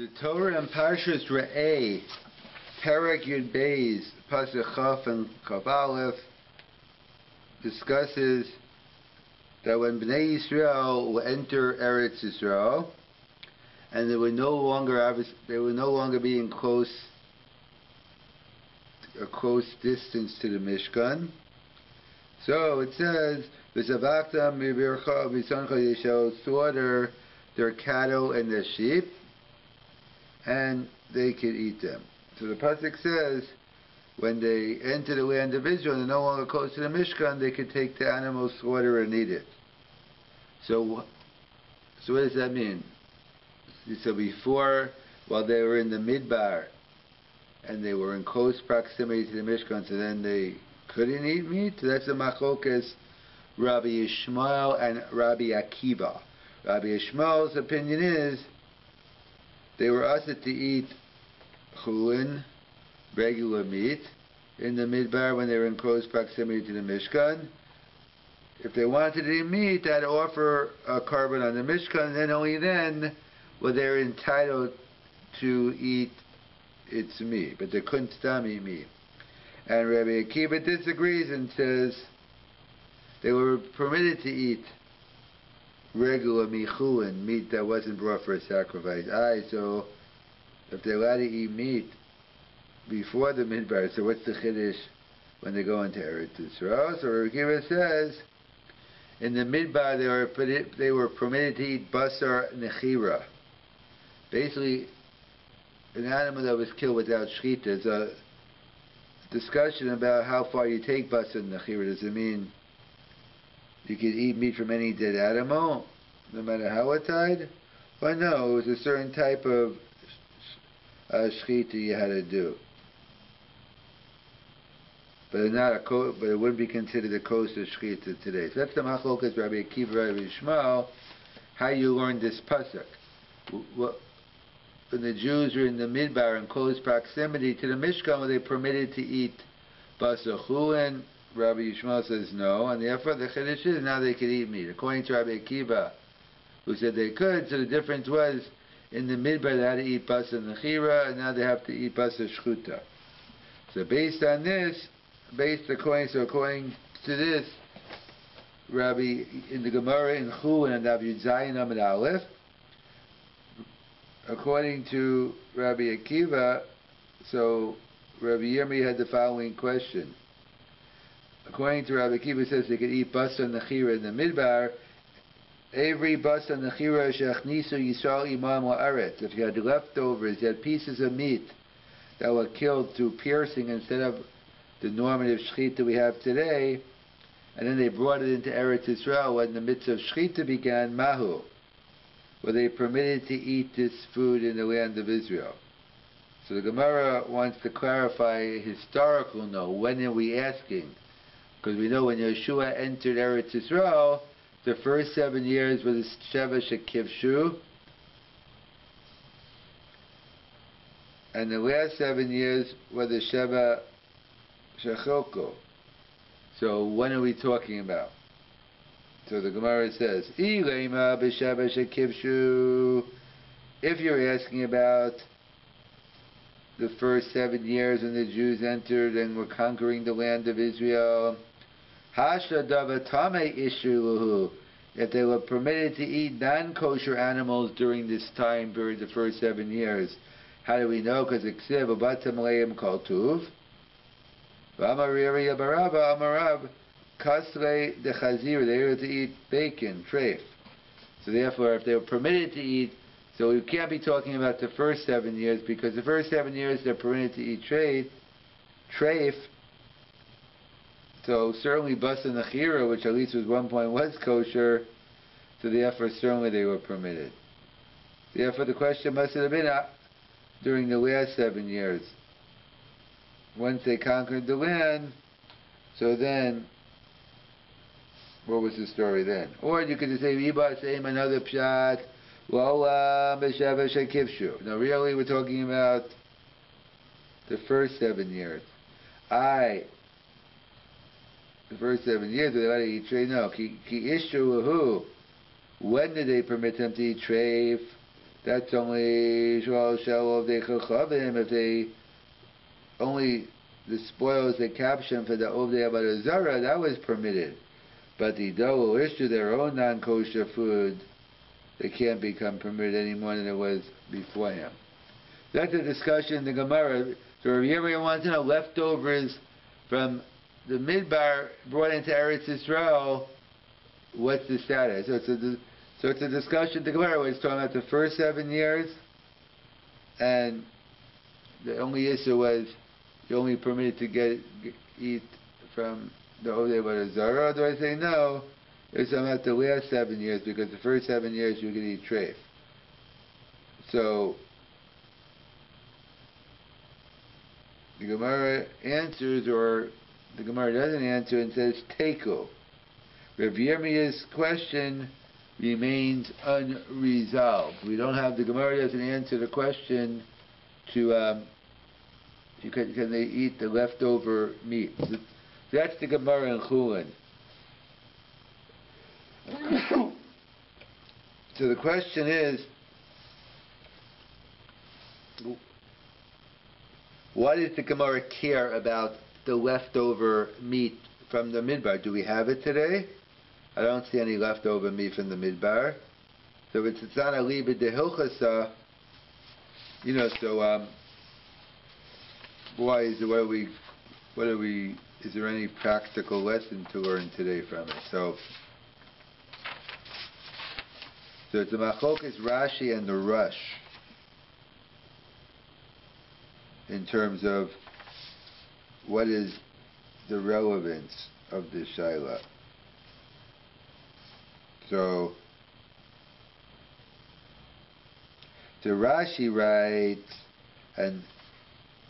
The Torah in Parshas Re'eh, Perek Yud Beis, Pasuk Chaf and Chaf Aleph, discusses that when Bnei Yisrael will enter Eretz Yisrael, and they would no longer be in a close distance to the Mishkan. So it says, "V'zavachtam mivircha v'soncha," you shall slaughter their cattle and their sheep, and they could eat them. So the pasuk says, when they enter the land of Israel and they're no longer close to the Mishkan, they could take the animal, slaughter, and eat it. So what does that mean? So before, while they were in the Midbar, and they were in close proximity to the Mishkan, so then they couldn't eat meat? So that's the machlokas Rabbi Yishmael and Rabbi Akiva. Rabbi Yishmael's opinion is they were asked to eat chulin, regular meat, in the Midbar when they were in close proximity to the Mishkan. If they wanted to eat meat, they had to offer a carbon on the Mishkan, and then only then were they entitled to eat its meat. But they couldn't stam eat meat. And Rabbi Akiva disagrees and says they were permitted to eat regular michulin, meat that wasn't brought for a sacrifice. So if they're allowed to eat meat before the Midbar, so what's the chiddush when they go into Eretz Yisrael? So Rabbi Akiva says in the Midbar they were permitted to eat basar nechira. Basically, an animal that was killed without shechita. There's a discussion about how far you take basar nechira. Does it mean you could eat meat from any dead animal, no matter how it died? Well, no, it was a certain type of shechita you had to do. But it wouldn't be considered a kosher shechita today. So that's the machlokas Rabbi Akiva, Rabbi Yishmael, how you learn this pasuk. When the Jews were in the Midbar in close proximity to the Mishkan, were they permitted to eat basar chulin? Rabbi Yishmael says no, and therefore the chiddush is now they could eat meat. According to Rabbi Akiva, who said they could, so the difference was in the Midbar they had to eat basar nechira, and now they have to eat basar shchuta. So based on this, according to this, Rabbi in the Gemara in Chulin and Dav Yud Zayin Amud Aleph, according to Rabbi Akiva, so Rabbi Yirmi had the following question. According to Rabbi Akiva, it says they could eat basar nechira in the Midbar. Every basar nechira shechnisu Yisrael imam la'aretz. If you had leftovers, you had pieces of meat that were killed through piercing instead of the normative shechita we have today, and then they brought it into Eretz Yisrael when the mitzvah of shechita began, mahu. Were they permitted to eat this food in the land of Israel? So the Gemara wants to clarify a historical no. When are we asking? Because we know when Yeshua entered Eretz Yisrael, the first 7 years were the Sheva Shekivshu, and the last 7 years were the Sheva Shechilko. So when are we talking about? So the Gemara says, if you're asking about the first 7 years when the Jews entered and were conquering the land of Israel, if they were permitted to eat non-kosher animals during this time period, the first 7 years, how do we know? Because it's Kaltuv. Amarav Kasre de Chazir, they were to eat bacon, treif. So therefore, if they were permitted to eat, so we can't be talking about the first 7 years, because the first 7 years they're permitted to eat treif. So certainly basar nechira, which at least was one point was kosher, so therefore certainly they were permitted. Therefore the question must have been during the last 7 years. Once they conquered the land, so then, what was the story then? Or you could just say, another pshat, no, really we're talking about the first 7 years. The first 7 years, they let to eat treif. No, ki ishu lahu. When did they permit them to eat treif? That's only Shal Shal Ovdei Chachavim, if they only the spoils they caption for the Ovdei Avodah Zarah, that was permitted. But the dough issue their own non-kosher food, they can't become permitted any more than it was beforehand. That's a discussion in the Gemara. So Rabbi Yirmiyah wants to know leftovers from the Midbar brought into Eretz Yisrael, what's the status? So it's a discussion. The Gemara was talking about the first 7 years, and the only issue was you're only permitted to eat from the Ovdei Avodah Zarah. Do I say no? It's about the last 7 years, because the first 7 years you can eat treif. So the Gemara answers, or the Gemara doesn't answer and says teiku. Rabbi Yirmiyah's question remains unresolved. We don't have, the Gemara doesn't answer the question to can they eat the leftover meat. So that's the Gemara in Chulin. So the question is, why does the Gemara care about the leftover meat from the Midbar? Do we have it today? I don't see any leftover meat from the Midbar. So it's not a liba de hilchasa, so why is it, is there any practical lesson to learn today from it? So it's a machlokas Rashi and the Rush in terms of what is the relevance of this shaila. So the Rashi writes, and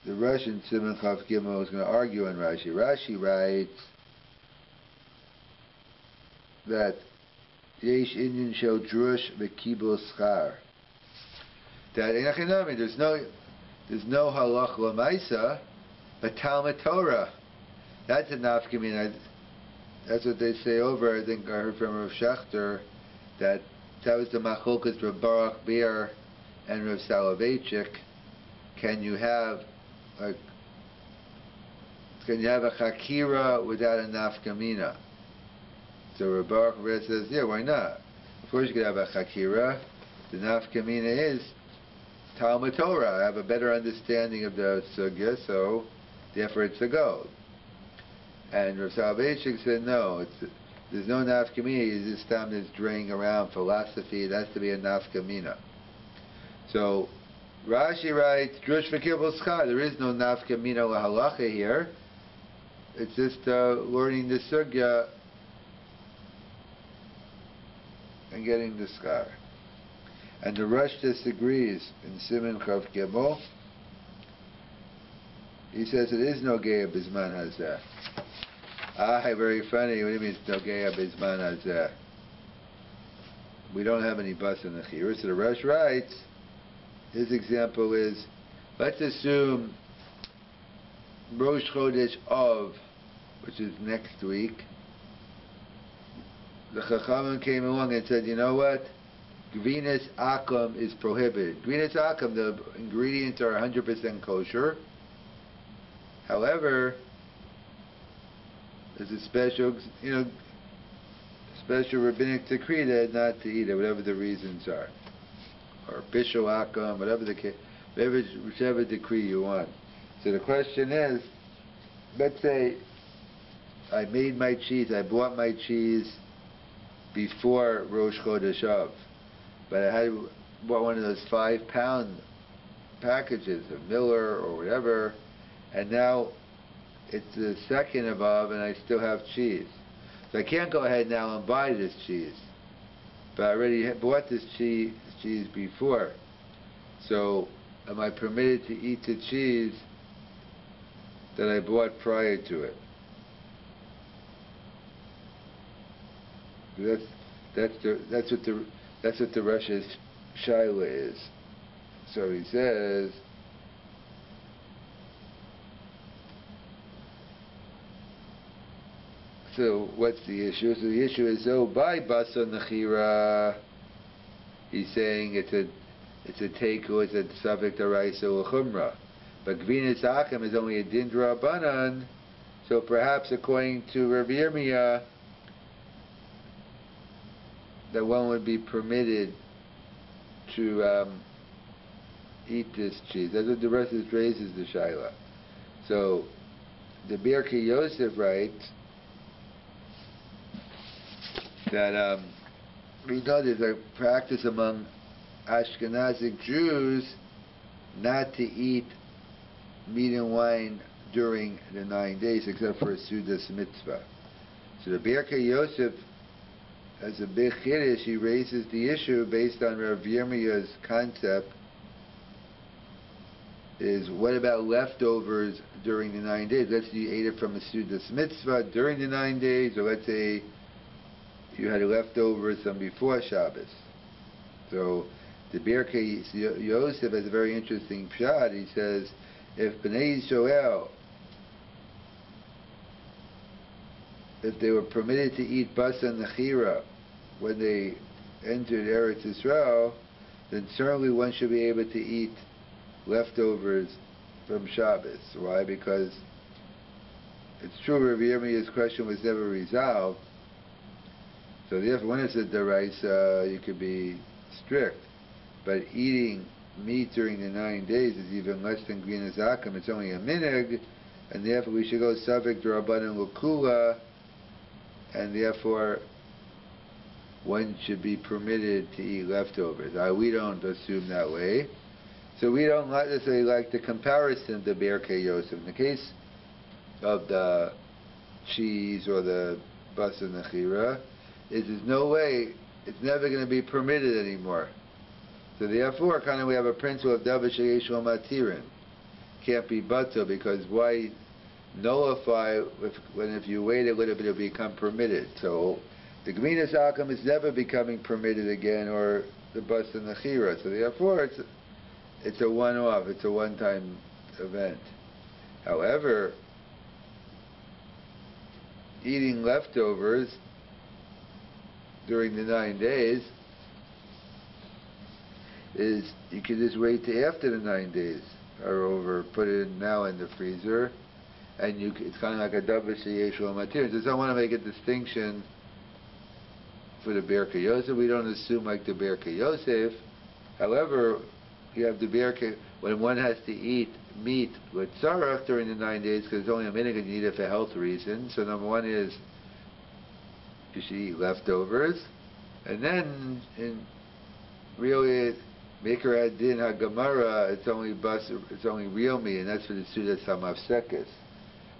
the Russian Simon Chav Gimel is going to argue on Rashi. Rashi writes that Yesh Indian shel drush v'kibul schar. That in Achinami there's no halach l'maisa, but Talmud Torah. That's a nafkamina. That's what they say over. I think I heard from Rav Shachter that was the machlokas Rav Baruch Beer and Rav Soloveitchik. Can you have a chakira without a nafkamina? So Rav Baruch Beer says, yeah, why not? Of course you could have a chakira. The nafkamina is Talmud Torah. I have a better understanding of the sugya, so therefore it's a go. And Rav Soloveitchik said, no, there's no nafkamina. This time is draying around philosophy. It has to be a nafkamina. So Rashi writes, drush v'kibul schar. There is no nafkamina lahalacha here. It's just learning the sugya and getting the schar. And the Rush disagrees in Simon Chav Gimel. He says it is no geya bizman hazeh. Very funny. What do you mean it's no geya bizman hazeh? We don't have any bus in the chiyur. So the Rush writes, his example is, let's assume Rosh Chodesh Av, which is next week. The Chachamim came along and said, you know what? Gvinas Akum is prohibited. Gvinas Akum, the ingredients are 100% kosher. However, there's a special rabbinic decree that not to eat it, whatever the reasons are. Or Bishul Akum, whichever decree you want. So the question is, let's say I made my cheese, I bought my cheese before Rosh Chodesh Av, but I bought one of those 5-pound packages of Miller or whatever, and now it's the 2nd of Av and I still have cheese. So I can't go ahead now and buy this cheese, but I already bought this cheese before. So am I permitted to eat the cheese that I bought prior to it? That's what the Russia's shaila is. So he says, so what's the issue? So the issue is, by basa nechira, he's saying it's a teku, it's a subject deraisa l'chumra. But Gvinas Akim is only a din d'Rabbanan, so perhaps according to Rabbi Yirmiyah, that one would be permitted to eat this cheese. That's what the rest of raises the shaila. So the Birkei Yosef writes that we know there's a practice among Ashkenazic Jews not to eat meat and wine during the 9 days except for a Sudas mitzvah. So the Birkei Yosef, as a big chiddush, he raises the issue based on Rav Yirmiyah's concept, is what about leftovers during the 9 days? Let's say you ate it from a Sudas mitzvah during the 9 days, or let's say you had leftovers from before Shabbos. So the Birkei Yosef has a very interesting pshat. He says, if Bnei Yisrael, if they were permitted to eat basa nechira when they entered Eretz Yisrael, then certainly one should be able to eat leftovers from Shabbos. Why? Because it's true Rabbi Yirmiyah's question was never resolved. So therefore, when it's a deraisa, you could be strict. But eating meat during the 9 days is even less than Gvinas Akim. It's only a minhag, and therefore we should go subject to Rabbanan L'Kula, and therefore one should be permitted to eat leftovers. We don't assume that way. So we don't necessarily like the comparison of the Birkei Yosef. In the case of the cheese or the basa nechira, there's no way, it's never going to be permitted anymore. So therefore, kind of we have a principle of davar sheyesh lo matirin. Can't be bato, because why nullify if you wait a little bit it'll become permitted. So the Gvinas Akim is never becoming permitted again, or the basa nechira. So therefore it's a one-off, it's a one-time event. However, eating leftovers during the 9 days is, you can just wait till after the 9 days are over, put it now in the freezer, and it's kind of like a davar sheyesh lo matirin. Just don't want to make a distinction for the Birkei Yosef. We don't assume like the Birkei Yosef. However, you have the Birkei, when one has to eat meat with tzarach during the 9 days, because it's only a minute and you eat it for health reasons. So number one is you should eat leftovers, and then really Maker Adin HaGemara, it's only real meat, and that's for the Sudas HaMafsekes.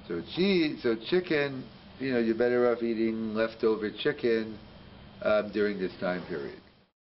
So chicken, you're better off eating leftover chicken during this time period.